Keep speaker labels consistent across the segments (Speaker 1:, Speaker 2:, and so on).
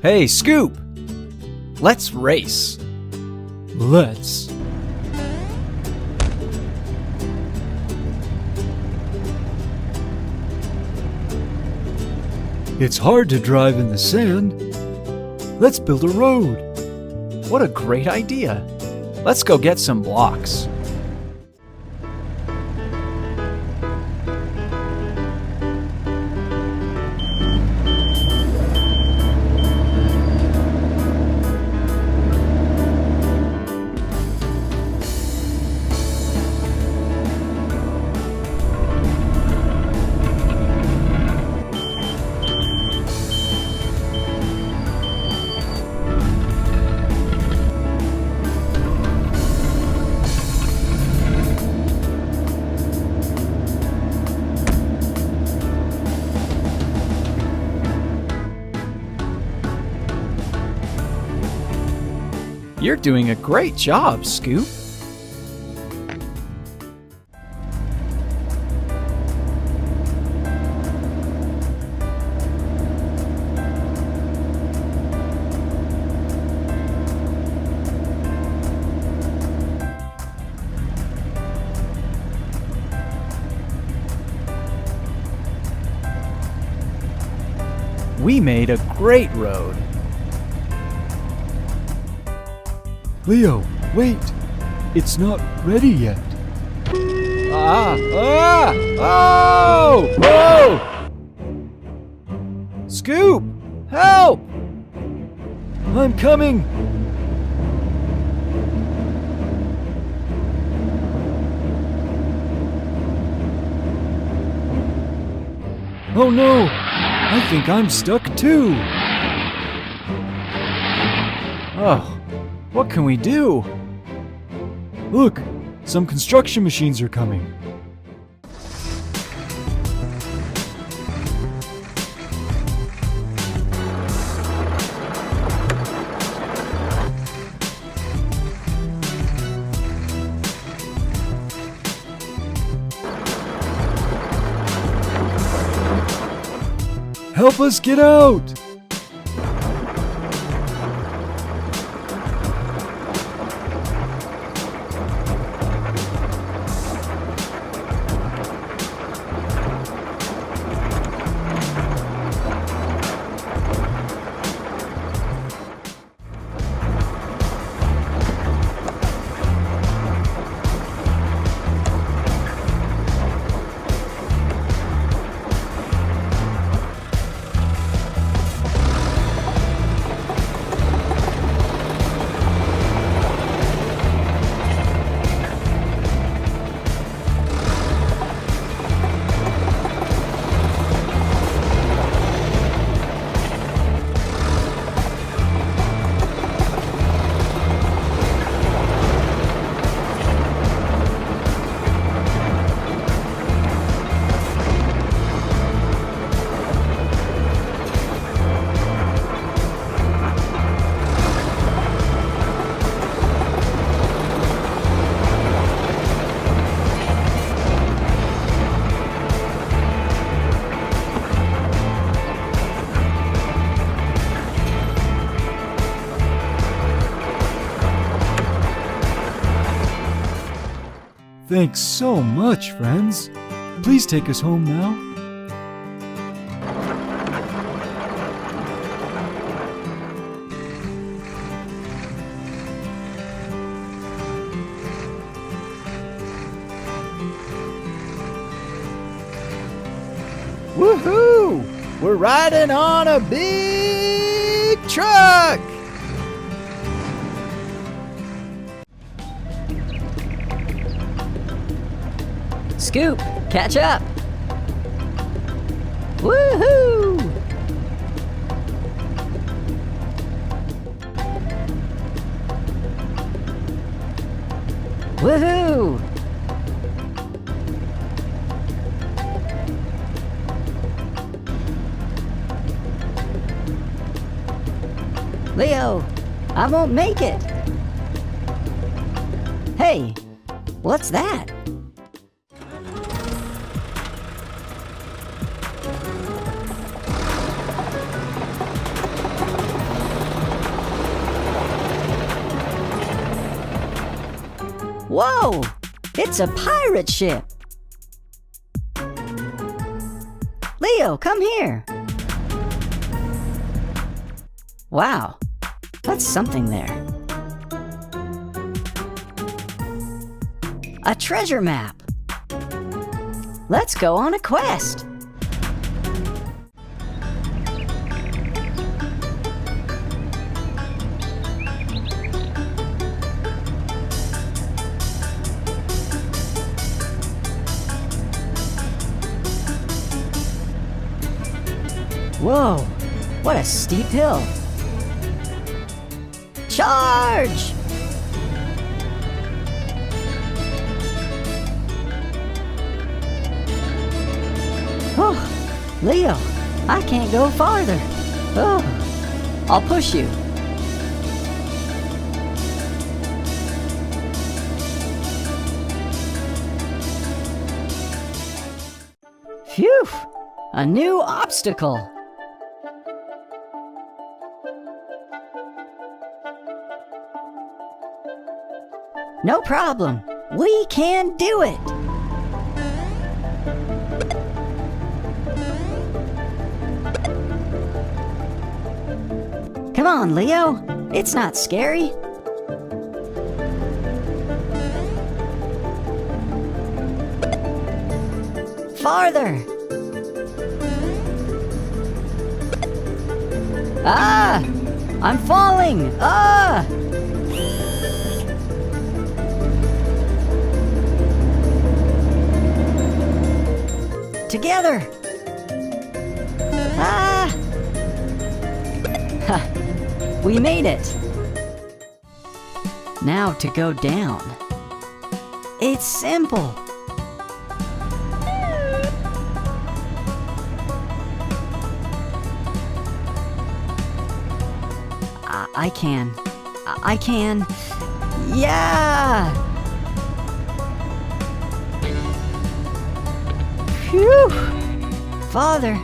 Speaker 1: Hey, Skoop! Let's race.
Speaker 2: Let's. It's hard to drive in the sand. Let's build a road.
Speaker 1: What a great idea. Let's go get some blocks. You're doing a great job, Skoop. We made a great road.
Speaker 2: Leo, wait! It's not ready yet.
Speaker 1: Oh! Skoop! Help!
Speaker 2: I'm coming! Oh no! I think I'm stuck too!
Speaker 1: Oh. What can we do?
Speaker 2: Look, some construction machines are coming. Help us get out! Thanks so much, friends. Please take us home now.
Speaker 1: Woohoo! We're riding on a big truck!
Speaker 3: Skoop, catch up! Woohoo! Woohoo! Leo, I won't make it. Hey, what's that? Whoa! It's a pirate ship! Leo, come here! Wow, that's something there. A treasure map! Let's go on a quest! Whoa, what a steep hill! Charge! Oh, Leo, I can't go farther. Oh, I'll push you. Phew, a new obstacle. No problem. We can do it. Come on, Leo. It's not scary. Farther. Ah! I'm falling. Ah! Together! Ah! Ha! We made it! Now to go down. It's simple! I can. I can. Yeah! Phew! Father!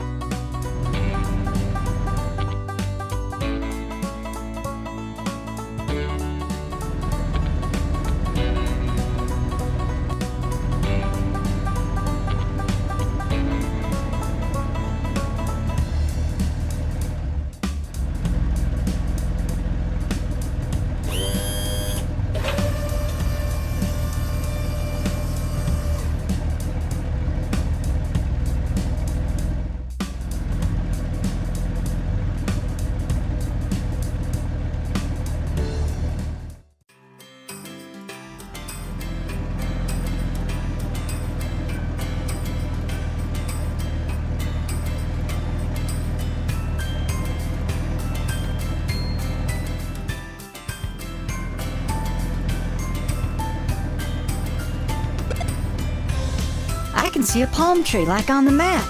Speaker 3: I can see a palm tree like on the map.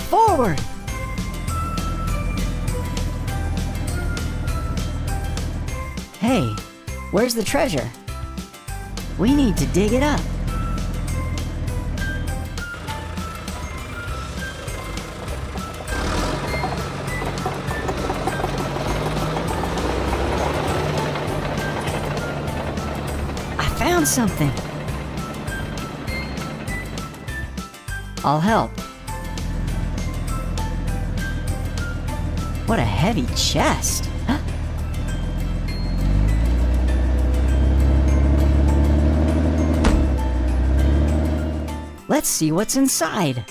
Speaker 3: Forward! Hey, where's the treasure? We need to dig it up. I found something. I'll help. What a heavy chest. Huh? Let's see what's inside.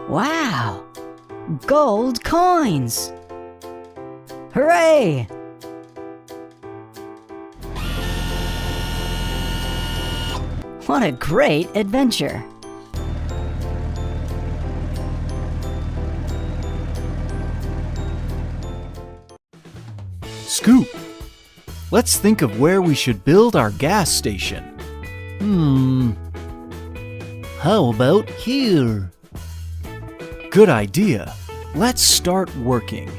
Speaker 3: Wow! Gold coins! Hooray! What a great adventure!
Speaker 1: Skoop, let's think of where we should build our gas station. How about here? Good idea. Let's start working.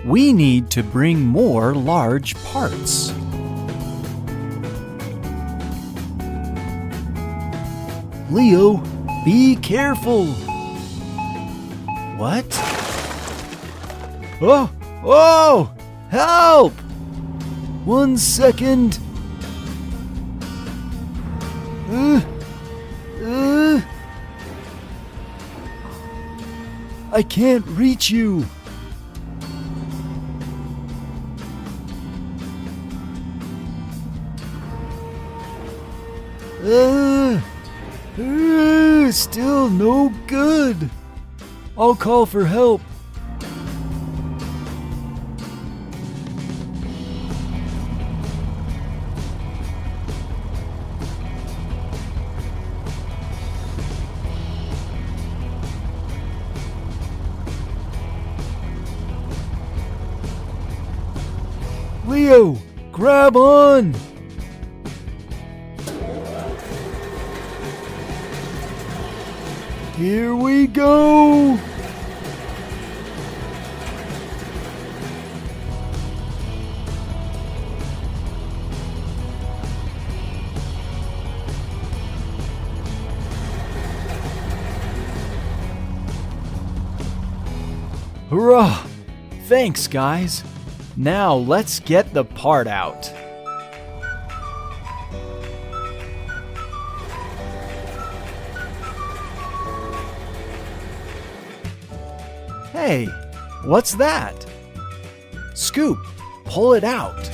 Speaker 1: We need to bring more large parts.
Speaker 2: Leo, be careful.
Speaker 1: What? Oh! Oh! Help!
Speaker 2: 1 second. I can't reach you. Still no good. I'll call for help. Leo, grab on! Here we go!
Speaker 1: Hurrah! Thanks, guys. Now let's get the part out. Hey, what's that? Skoop, pull it out.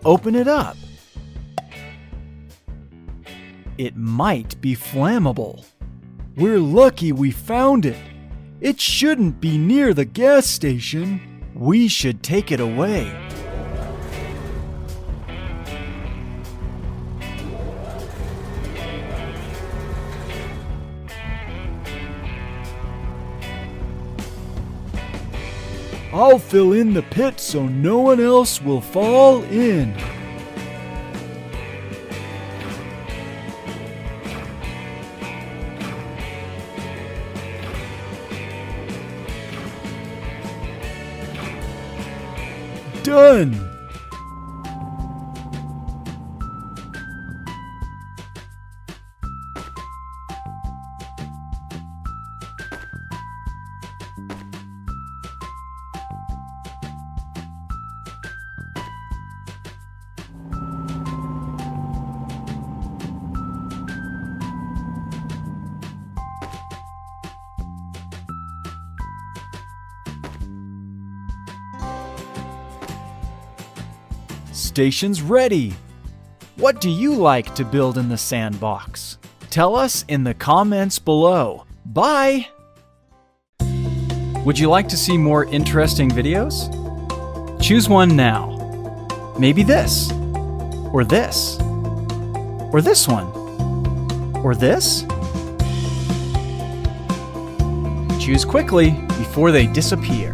Speaker 1: Open it up. It might be flammable.
Speaker 2: We're lucky we found it. It shouldn't be near the gas station.
Speaker 1: We should take it away.
Speaker 2: I'll fill in the pit so no one else will fall in. Done!
Speaker 1: Station's ready. What do you like to build in the sandbox? Tell us in the comments below. Bye! Would you like to see more interesting videos? Choose one now. Maybe this, or this, or this one, or this? Choose quickly before they disappear.